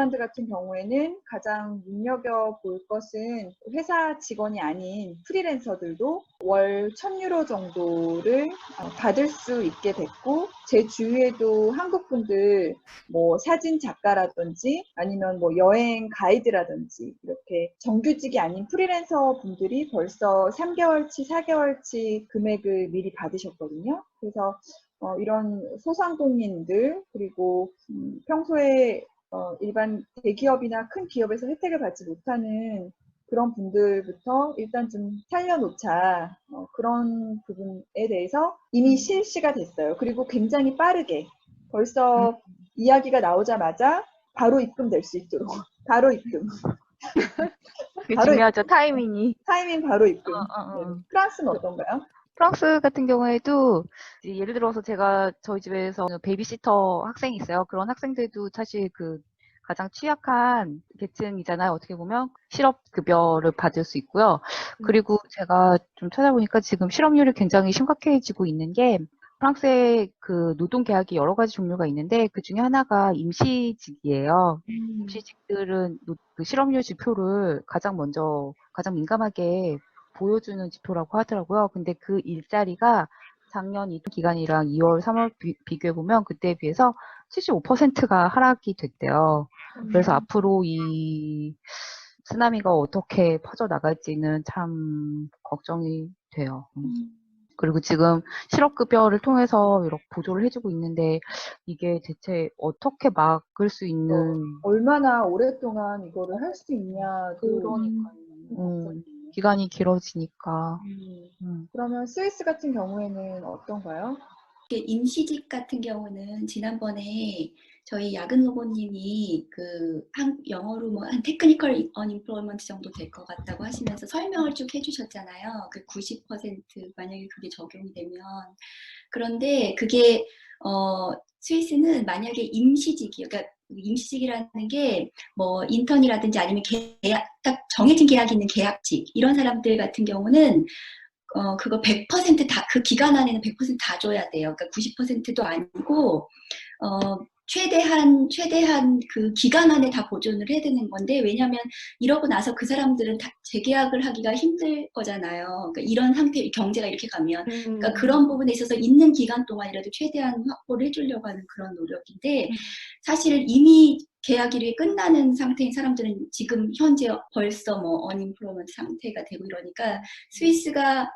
펀드 같은 경우에는 가장 눈여겨볼 것은 회사 직원이 아닌 프리랜서들도 월 1,000유로 정도를 받을 수 있게 됐고, 제 주위에도 한국 분들 뭐 사진 작가라든지 아니면 뭐 여행 가이드라든지 이렇게 정규직이 아닌 프리랜서 분들이 벌써 3개월치, 4개월치 금액을 미리 받으셨거든요. 그래서 이런 소상공인들, 그리고 평소에 일반 대기업이나 큰 기업에서 혜택을 받지 못하는 그런 분들부터 일단 좀 살려놓자, 그런 부분에 대해서 이미 실시가 됐어요. 그리고 굉장히 빠르게 벌써 이야기가 나오자마자 바로 입금될 수 있도록 바로 입금. 그게 바로 중요하죠. 입금. 타이밍이. 타이밍 바로 입금. 네. 어. 프랑스는 그 어떤가요? 프랑스 같은 경우에도 이제 예를 들어서 제가 저희 집에서 베이비시터 학생이 있어요. 그런 학생들도 사실 그 가장 취약한 계층이잖아요. 어떻게 보면 실업급여를 받을 수 있고요. 그리고 제가 좀 찾아보니까 지금 실업률이 굉장히 심각해지고 있는 게 프랑스의 그 노동계약이 여러 가지 종류가 있는데 그 중에 하나가 임시직이에요. 임시직들은 그 실업률 지표를 가장 민감하게 보여주는 지표라고 하더라고요. 근데 그 일자리가 작년 이 기간이랑 2월, 3월 비교해보면 그때에 비해서 75%가 하락이 됐대요. 그래서 앞으로 이 쓰나미가 어떻게 퍼져나갈지는 참 걱정이 돼요. 그리고 지금 실업급여를 통해서 이렇게 보조를 해주고 있는데 이게 대체 어떻게 막을 수 있는 얼마나 오랫동안 이거를 할 수 있냐도 그러니까요. 기간이 길어지니까. 그러면 스위스 같은 경우에는 어떤가요? 임시직 같은 경우는 지난번에 저희 야근 로봇님이 영어로 뭐 한 테크니컬 언임플로이먼트 정도 될 것 같다고 하시면서 설명을 쭉 해주셨잖아요. 그 90% 만약에 그게 적용이 되면. 그런데 그게 스위스는 만약에 임시직이요. 그러니까 임시직이라는 게 뭐 인턴이라든지 아니면 딱 정해진 계약이 있는 계약직 이런 사람들 같은 경우는 그거 100% 다, 그 기간 안에는 100%다 줘야 돼요. 그러니까 90%도 아니고, 최대한 그 기간 안에 다 보존을 해야 되는 건데, 왜냐면 이러고 나서 그 사람들은 다 재계약을 하기가 힘들 거잖아요. 그러니까 이런 상태, 경제가 이렇게 가면. 그러니까 그런 부분에 있어서 있는 기간 동안이라도 최대한 확보를 해주려고 하는 그런 노력인데, 사실 이미 계약일이 끝나는 상태인 사람들은 지금 현재 벌써 뭐 언임플로먼트 상태가 되고 이러니까 스위스가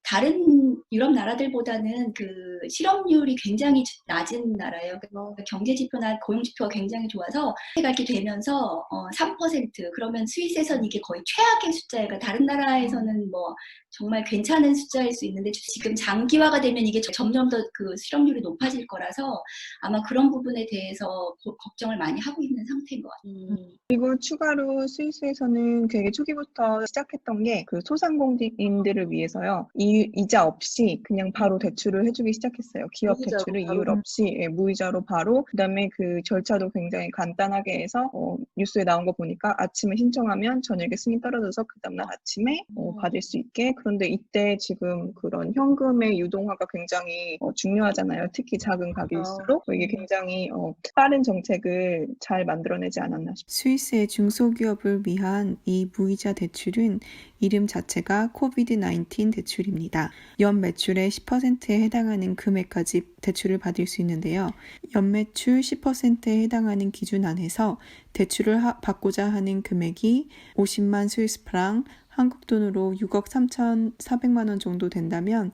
다른 유럽 나라들보다는 그 실업률이 굉장히 낮은 나라예요. 그러니까 경제 지표나 고용 지표가 굉장히 좋아서 이렇게 되면서 3% 그러면 스위스에서는 이게 거의 최악의 숫자예요. 그러니까 다른 나라에서는 뭐 정말 괜찮은 숫자일 수 있는데 지금 장기화가 되면 이게 점점 더 그 실업률이 높아질 거라서 아마 그런 부분에 대해서 걱정을 많이 하고 있는 상태인 것 같아요. 그리고 추가로 스위스에서는 되게 초기부터 시작했던 게 그 소상공인들을 위해서요. 이자 없이 그냥 바로 대출을 해주기 시작했어요. 기업 대출을 이율 없이 무이자로 바로. 그다음에 그 절차도 굉장히 간단하게 해서 뉴스에 나온 거 보니까 아침에 신청하면 저녁에 승인 떨어져서 그 다음날 아침에 받을 수 있게. 그런데 이때 지금 그런 현금의 유동화가 굉장히 중요하잖아요. 특히 작은 가게일수록 이게 굉장히 빠른 정책을 잘 만들어내지 않았나 싶습니다. 스위스의 중소기업을 위한 이 무이자 대출은 이름 자체가 코비드-19 대출입니다. 연 매출의 10%에 해당하는 금액까지 대출을 받을 수 있는데요. 연 매출 10%에 해당하는 기준 안에서 대출을 받고자 하는 금액이 50만 스위스 프랑, 한국 돈으로 6억 3,400만 원 정도 된다면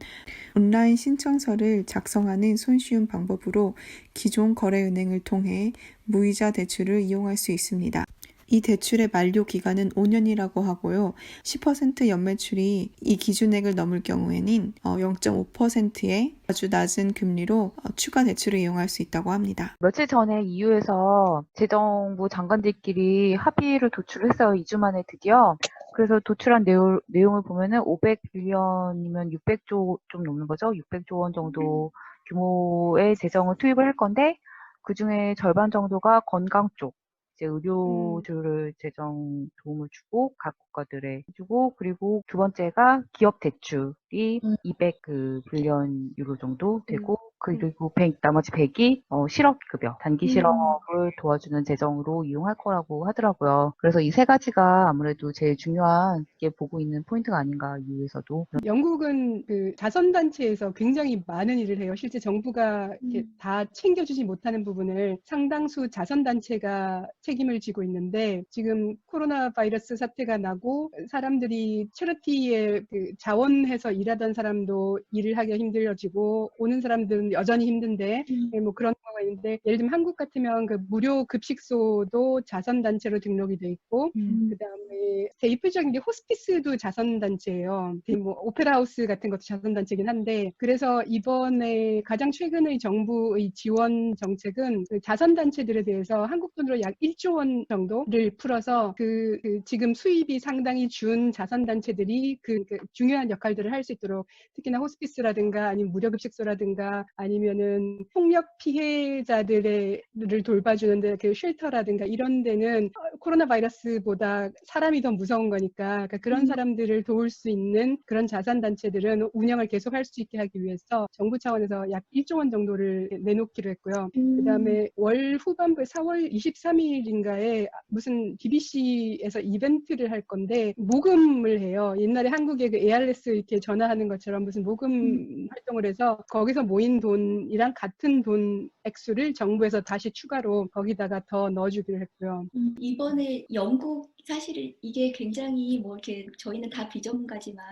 온라인 신청서를 작성하는 손쉬운 방법으로 기존 거래은행을 통해 무이자 대출을 이용할 수 있습니다. 이 대출의 만료 기간은 5년이라고 하고요. 10% 연매출이 이 기준액을 넘을 경우에는 0.5%의 아주 낮은 금리로 추가 대출을 이용할 수 있다고 합니다. 며칠 전에 EU에서 재정부 장관들끼리 합의를 도출을 했어요. 2주 만에 드디어. 그래서 도출한 내용을 보면은 500빌리언이면 600조 좀 넘는 거죠. 600조 원 정도 규모의 재정을 투입을 할 건데 그중에 절반 정도가 건강 쪽, 이제 의료주를 재정 도움을 주고 각 국가들에 해주고, 그리고 두 번째가 기업 대출이 200 빌리언 유로 정도 되고, 그리고 나머지 100이 실업급여, 단기 실업을 도와주는 재정으로 이용할 거라고 하더라고요. 그래서 이 세 가지가 아무래도 제일 중요하게 보고 있는 포인트가 아닌가, EU에서도. 영국은 그 자선단체에서 굉장히 많은 일을 해요. 실제 정부가 이렇게 다 챙겨주지 못하는 부분을 상당수 자선단체가 책임을 지고 있는데, 지금 코로나 바이러스 사태가 나고 사람들이 체리티에 그 자원해서 일하던 사람도 일을 하기가 힘들어지고 오는 사람들은 여전히 힘든데 뭐 그런 경우가 있는데, 예를 들면 한국 같으면 그 무료 급식소도 자선단체로 등록이 돼 있고, 그다음에 대표적인 게 호스피스도 자선단체예요. 뭐 오페라 하우스 같은 것도 자선단체긴 한데, 그래서 이번에 가장 최근의 정부의 지원 정책은 그 자선단체들에 대해서 한국 돈으로 약 1조 원 정도를 풀어서 그 지금 수입이 상당히 준 자선단체들이 그 중요한 역할들을 할 수 있도록, 특히나 호스피스라든가 아니면 무료급식소라든가 아니면은 폭력 피해자들을 돌봐주는데 그 쉘터라든가 이런 데는 코로나 바이러스보다 사람이 더 무서운 거니까, 그러니까 그런 사람들을 도울 수 있는 그런 자선단체들은 운영을 계속할 수 있게 하기 위해서 정부 차원에서 약 1조 원 정도를 내놓기로 했고요. 그다음에 월 후반부에 4월 23일인가에 무슨 BBC에서 이벤트를 할 건데 모금을 해요. 옛날에 한국에 그 ARS 이렇게 전화하는 것처럼 무슨 모금 활동을 해서 거기서 모인 돈이랑 같은 돈 액수를 정부에서 다시 추가로 거기다가 더 넣어주기로 했고요. 이번에 영국 사실 이게 굉장히 뭐 이렇게 저희는 다 비전문가지만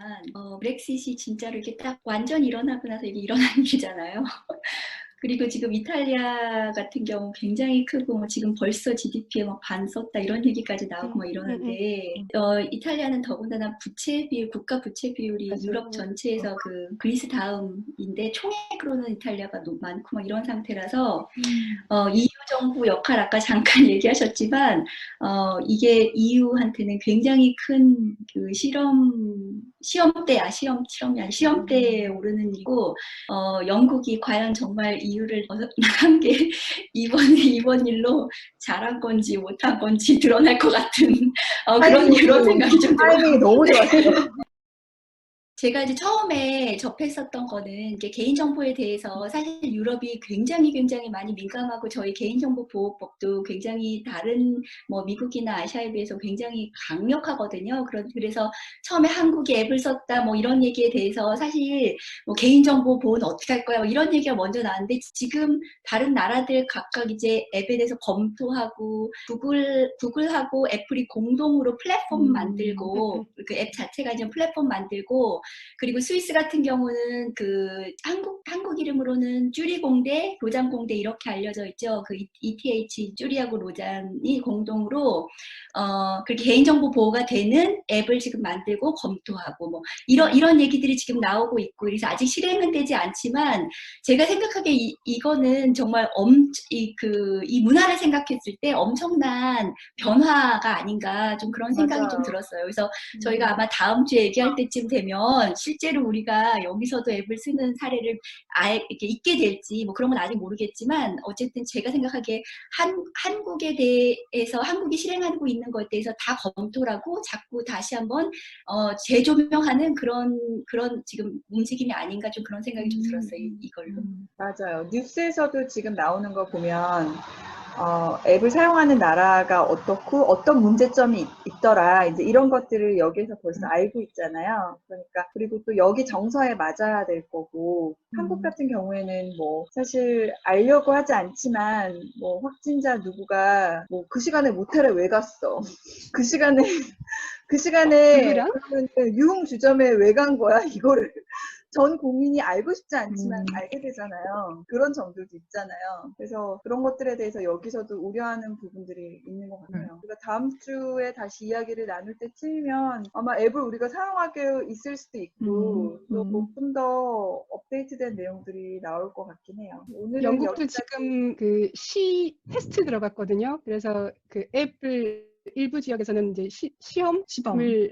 브렉시트이 진짜로 이렇게 딱 완전 일어나고 나서 이게 일어난 일이잖아요. 그리고 지금 이탈리아 같은 경우 굉장히 크고 뭐 지금 벌써 GDP에 막 반 썼다 이런 얘기까지 나오고 막 이러는데 이탈리아는 더군다나 부채 비율, 국가 부채 비율이 맞아요. 유럽 전체에서 그 그리스 다음인데 총액으로는 이탈리아가 많고 막 이런 상태라서 EU 정부 역할 아까 잠깐 얘기하셨지만 이게 EU한테는 굉장히 큰 그 시험대에 오르는 일이고 영국이 과연 정말 EU를 나간 게 이번 일로 잘한 건지 못한 건지 드러날 것 같은 그런 생각이 좀 들어요. 타이밍이 너무 좋았어요. 제가 이제 처음에 접했었던 거는 이게 개인정보에 대해서 사실 유럽이 굉장히 많이 민감하고 저희 개인정보보호법도 굉장히 다른 뭐 미국이나 아시아에 비해서 굉장히 강력하거든요. 그래서 처음에 한국이 앱을 썼다 뭐 이런 얘기에 대해서 사실 뭐 개인정보 보호는 어떻게 할 거야 뭐 이런 얘기가 먼저 나왔는데, 지금 다른 나라들 각각 이제 앱에 대해서 검토하고 구글하고 애플이 공동으로 플랫폼 만들고 그 앱 자체가 이제 플랫폼 만들고, 그리고 스위스 같은 경우는 그 한국 이름으로는 쭈리공대, 로잔공대 이렇게 알려져 있죠. 그 ETH 쭈리하고 로잔이 공동으로 그렇게 개인정보 보호가 되는 앱을 지금 만들고 검토하고 뭐 이런 얘기들이 지금 나오고 있고, 그래서 아직 실행은 되지 않지만 제가 생각하기에 이거는 정말 이 문화를 생각했을 때 엄청난 변화가 아닌가 좀 그런 생각이 좀 들었어요. 그래서 저희가 아마 다음 주에 얘기할 때쯤 되면 실제로 우리가 여기서도 앱을 쓰는 사례를 아예 이렇게 있게 될지 뭐 그런 건 아직 모르겠지만, 어쨌든 제가 생각하기에 한국에 대해서 한국이 실행하고 있는 것에 대해서 다 검토를 하고 자꾸 다시 한번 재조명하는 그런 지금 움직임이 아닌가 좀 그런 생각이 좀 들었어요. 이걸로. 맞아요. 뉴스에서도 지금 나오는 거 보면 앱을 사용하는 나라가 어떻고 어떤 문제점이 있더라, 이제 이런 것들을 여기에서 벌써 알고 있잖아요. 그러니까 그리고 또 여기 정서에 맞아야 될 거고, 한국 같은 경우에는 뭐 사실 알려고 하지 않지만 뭐 확진자 누구가 뭐 그 시간에 모텔에 왜 갔어? 그 시간에 누구랑? 그러면 유흥주점에 왜 간 거야? 이거를 전 국민이 알고 싶지 않지만 알게 되잖아요. 그런 점들도 있잖아요. 그래서 그런 것들에 대해서 여기서도 우려하는 부분들이 있는 것 같아요. 그러니까 다음 주에 다시 이야기를 나눌 때쯤이면 아마 앱을 우리가 사용하게 있을 수도 있고 또 좀 더 업데이트된 내용들이 나올 것 같긴 해요. 오늘은 영국도 여기까지. 지금 그 시 테스트 들어갔거든요. 그래서 그 앱을 일부 지역에서는 이제 시험을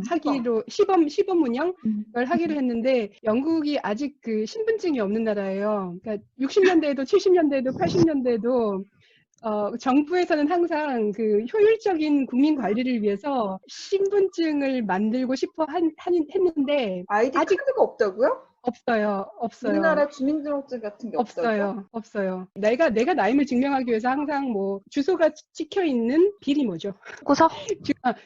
하기로 시범 운영을 하기로 했는데, 영국이 아직 그 신분증이 없는 나라예요. 그러니까 60년대에도 70년대에도 80년대에도 정부에서는 항상 그 효율적인 국민 관리를 위해서 신분증을 만들고 싶어 했는데 아이디 아직 카드가 없다고요? 없어요. 우리나라 주민등록증 같은 게 없어요. 없어요. 내가 나임을 증명하기 위해서 항상 뭐 주소가 찍혀 있는 빌이 뭐죠? 구서?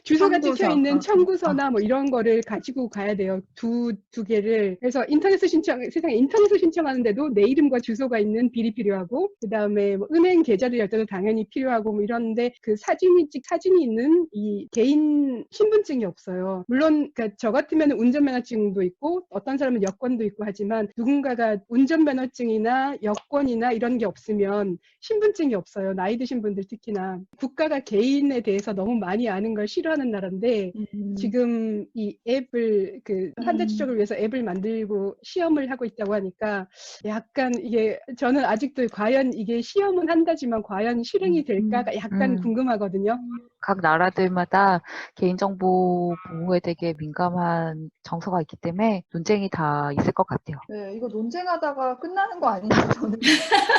주소가 청구서. 찍혀 있는 청구서나 뭐 이런 거를 가지고 가야 돼요. 두 개를. 그래서 세상에 인터넷을 신청하는데도 내 이름과 주소가 있는 빌이 필요하고, 그 다음에 뭐 은행 계좌를 열 때도 당연히 필요하고 뭐 이런데, 그 사진이 있는 이 개인 신분증이 없어요. 물론 그러니까 저 같으면 운전면허증도 있고 어떤 사람은 여권도 있고 하지만, 누군가가 운전면허증이나 여권이나 이런 게 없으면 신분증이 없어요. 나이 드신 분들 특히나. 국가가 개인에 대해서 너무 많이 아는 걸 싫어하는 나라인데, 지금 이 앱을 환자 추적을 위해서 앱을 만들고 시험을 하고 있다고 하니까 약간 이게, 저는 아직도 과연 이게 시험은 한다지만 과연 실행이 될까가 약간 궁금하거든요. 각 나라들마다 개인정보 보호에 되게 민감한 정서가 있기 때문에 논쟁이 다 있을 것 같아요. 네, 이거 논쟁하다가 끝나는 거 아닌지 저는.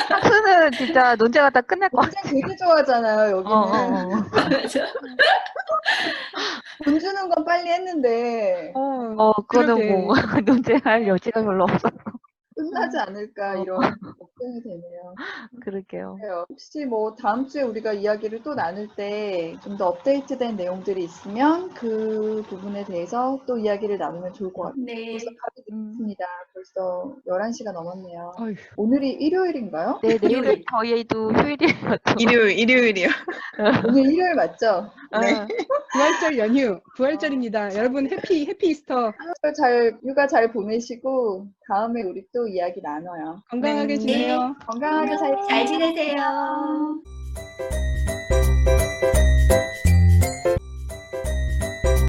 프랑스는 진짜 논쟁하다 끝날 것 같아요. 논쟁 되게 좋아하잖아요, 여기는. 맞아. 돈 주는 건 빨리 했는데 그거는 그러게. 뭐 논쟁할 여지가 별로 없어. 끝나지 않을까 이런 걱정이 되네요. 그러게요. 그래요. 혹시 뭐 다음 주에 우리가 이야기를 또 나눌 때 좀 더 업데이트된 내용들이 있으면 그 부분에 대해서 또 이야기를 나누면 좋을 것 같아요. 네. 벌써 답이 됐습니다. 벌써 11시가 넘었네요. 어휴. 오늘이 일요일인가요? 네, 내일은 일요일. 저희도 휴일이에요. 일요일이요. 오늘 일요일 맞죠? 네. 부활절 연휴, 부활절입니다. 여러분 해피 이스터. 휴가 잘 보내시고 다음에 우리 또 이야기 나눠요. 건강하게 네. 지내요. 건강하게 잘 잘 지내세요.